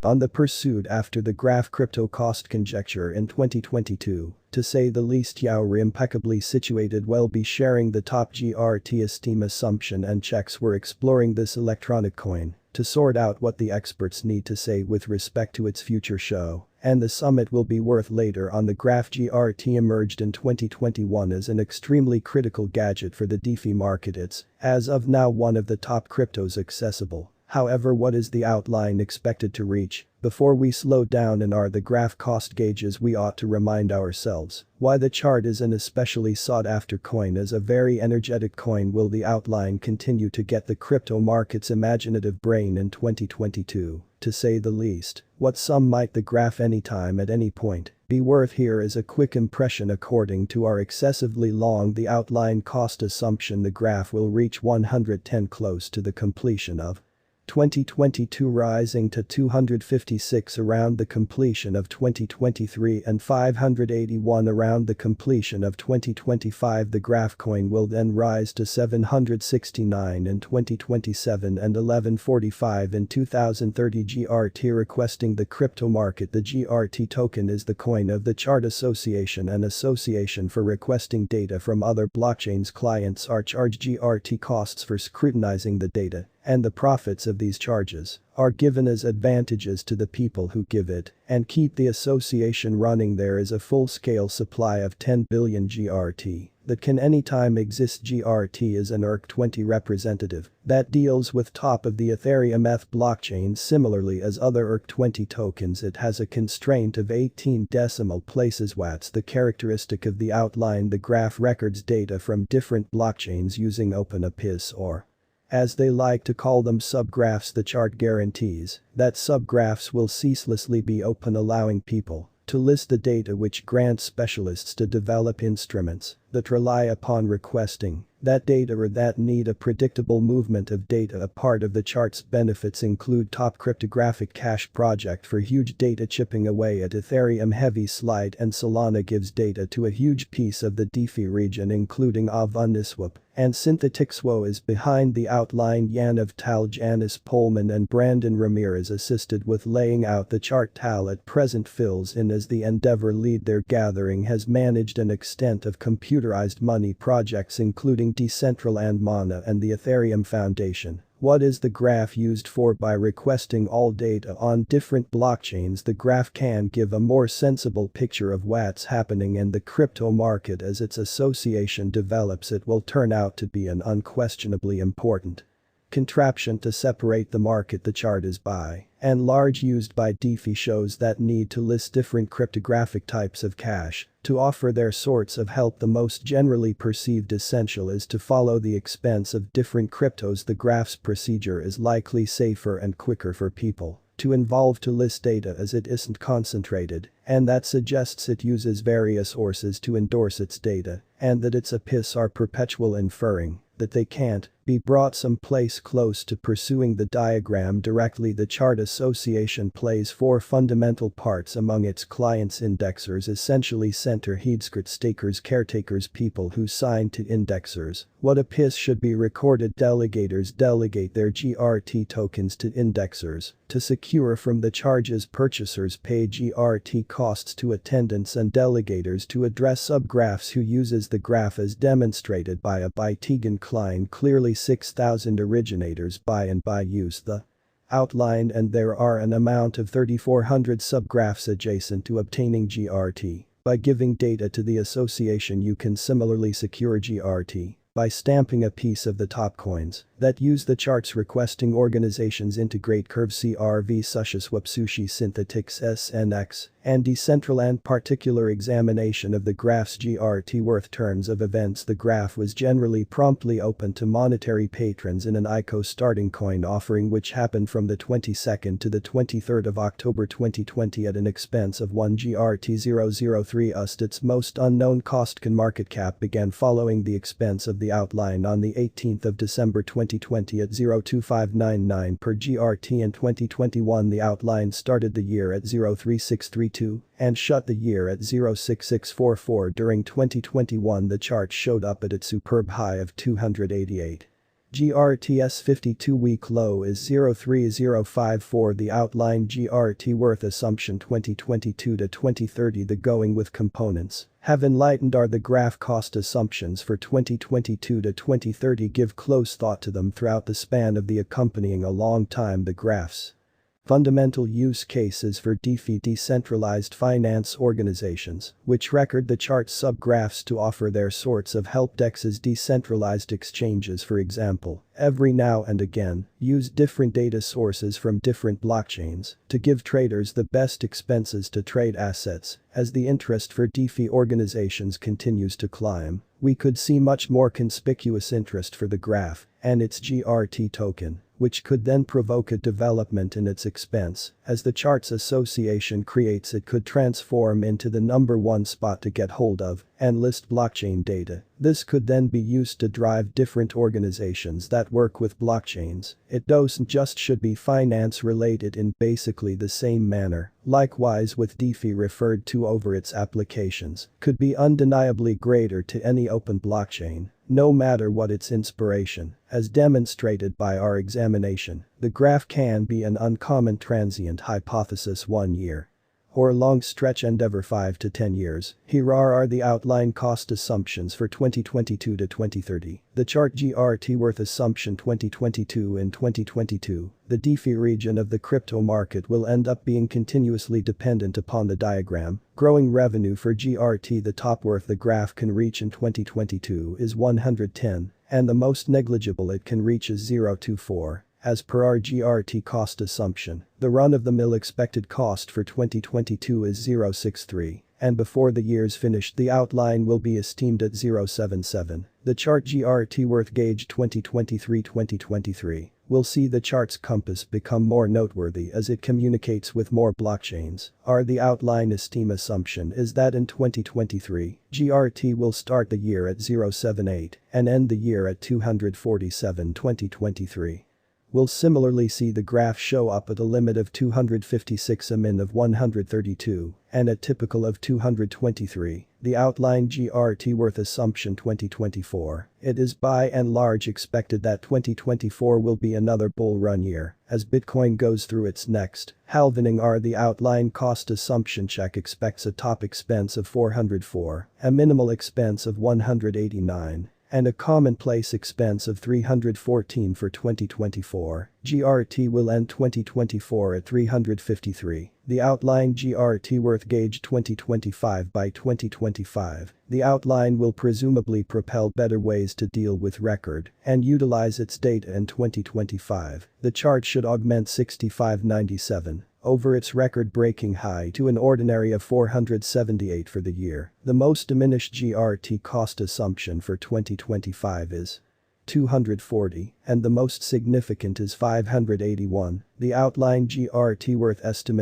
on the pursuit after the graph crypto cost conjecture in 2022. To say the least, you're impeccably situated. We'll be sharing the top GRT esteem assumption and checks. We're exploring this electronic coin to sort out what the experts need to say with respect to its future show. And the summit will be worth later on. The graph GRT emerged in 2021 as an extremely critical gadget for the DeFi market. It's, as of now, one of the top cryptos accessible. However, what is the outline expected to reach? Before we slow down and are the graph cost gauges, we ought to remind ourselves why the chart is an especially sought after coin. As a very energetic coin, will the outline continue to get the crypto market's imaginative brain in 2022? To say the least, what some might the graph anytime at any point be worth here is a quick impression. According to our excessively long the outline cost assumption, the graph will reach 110 close to the completion of 2022, rising to 256 around the completion of 2023 and 581 around the completion of 2025. The graph coin will then rise to 769 in 2027 and 1145 in 2030. GRT requesting the crypto market. The GRT token is the coin of the Chart Association, an association for requesting data from other blockchains. Clients are charged GRT costs for scrutinizing the data, and the profits of these charges are given as advantages to the people who give it and keep the association running. There is a full-scale supply of 10 billion GRT that can anytime exist. GRT is an ERC-20 representative that deals with top of the Ethereum ETH blockchain. Similarly as other ERC-20 tokens, it has a constraint of 18 decimal places watts. The characteristic of the outline, the graph records data from different blockchains using open APIs, or as they like to call them, subgraphs. The chart guarantees that subgraphs will ceaselessly be open, allowing people to list the data, which grants specialists to develop instruments that rely upon requesting that data or that need a predictable movement of data. A part of the chart's benefits include top cryptographic cache project for huge data chipping away at Ethereum. Heavy slide and Solana gives data to a huge piece of the DeFi region, including Uniswap and Synthetixwo is behind the outline. Yan of Tal, Janice Pullman and Brandon Ramirez assisted with laying out the chart. Tal at present fills in as the Endeavor lead. Their gathering has managed an extent of computerized money projects including Decentraland, Mana and the Ethereum Foundation. What is the graph used for? By requesting all data on different blockchains, the graph can give a more sensible picture of what's happening in the crypto market. As its association develops, it will turn out to be an unquestionably important contraption to separate the market. The chart is by and large used by DeFi shows that need to list different cryptographic types of cash to offer their sorts of help. The most generally perceived essential is to follow the expense of different cryptos. The graph's procedure is likely safer and quicker for people to involve to list data, as it isn't concentrated, and that suggests it uses various sources to endorse its data, and that its APIs are perpetual, inferring that they can't be brought someplace close to pursuing the diagram directly. The Chart Association plays four fundamental parts among its clients: indexers, essentially center headscript stakers, caretakers, people who sign to indexers what APIs should be recorded, delegators delegate their GRT tokens to indexers to secure from the charges, purchasers pay GRT costs to attendants, and delegators to address subgraphs who uses the graph as demonstrated by a Tegan Klein. Clearly 6,000 originators buy and by use the outline, and there are an amount of 3,400 subgraphs adjacent to obtaining GRT. By giving data to the association, you can similarly secure GRT by stamping a piece of the top coins that use the charts. Requesting organizations integrate Curve CRV, Sushaswap, Sushi, Synthetix, SNX, and Decentraland. Particular examination of the graph's GRT worth turns of events. The graph was generally promptly open to monetary patrons in an ICO starting coin offering, which happened from the 22nd to the 23rd of October 2020 at an expense of 1 GRT 003 USD. Its most unknown cost can market cap began following the expense of the outline on the 18th of December 2020 at 0.2599 per GRT. In 2021 the outline started the year at 0.3632 and shut the year at 0.6644. During 2021 the chart showed up at its superb high of 288 GRT's 52-week low is 03054. The outline GRT worth assumption 2022 to 2030. The going with components have enlightened are the graph cost assumptions for 2022 to 2030. Give close thought to them throughout the span of the accompanying a long time. The graphs. Fundamental use cases for DeFi decentralized finance organizations, which record the chart subgraphs to offer their sorts of help dexes. Decentralized exchanges, for example, every now and again, use different data sources from different blockchains to give traders the best expenses to trade assets. As the interest for DeFi organizations continues to climb, we could see much more conspicuous interest for the graph and its GRT token, which could then provoke a development in its expense. As the charts association creates, it could transform into the number one spot to get hold of and list blockchain data. This could then be used to drive different organizations that work with blockchains. It doesn't just should be finance related in basically the same manner. Likewise with DeFi referred to over its applications, could be undeniably greater to any open blockchain, no matter what its inspiration. As demonstrated by our examination, the graph can be an uncommon transient hypothesis 1 year or long stretch endeavor 5 to 10 years. Here are the outline cost assumptions for 2022 to 2030. The chart GRT worth assumption 2022. In 2022, the DeFi region of the crypto market will end up being continuously dependent upon the diagram. Growing revenue for GRT. The top worth the graph can reach in 2022 is 110, and the most negligible it can reach is 024. As per our GRT cost assumption, the run-of-the-mill expected cost for 2022 is 063, and before the year's finished the outline will be esteemed at 077. The chart GRT worth gauge 2023-2023 will see the chart's compass become more noteworthy as it communicates with more blockchains. The outline esteem assumption is that in 2023, GRT will start the year at 078 and end the year at 247. 2023 will similarly see the graph show up at a limit of 256, a min of 132, and a typical of 223. The outline GRT worth assumption 2024. It is by and large expected that 2024 will be another bull run year as Bitcoin goes through its next halvening. The outline cost assumption check expects a top expense of 404, a minimal expense of 189, and a commonplace expense of 314 for 2024. GRT will end 2024 at 353. The outline GRT worth gauge 2025. By 2025, the outline will presumably propel better ways to deal with record and utilize its data. In 2025, the chart should augment 6597 over its record-breaking high to an ordinary of 478 for the year. The most diminished GRT cost assumption for 2025 is 240, and the most significant is 581. The outline GRT worth estimate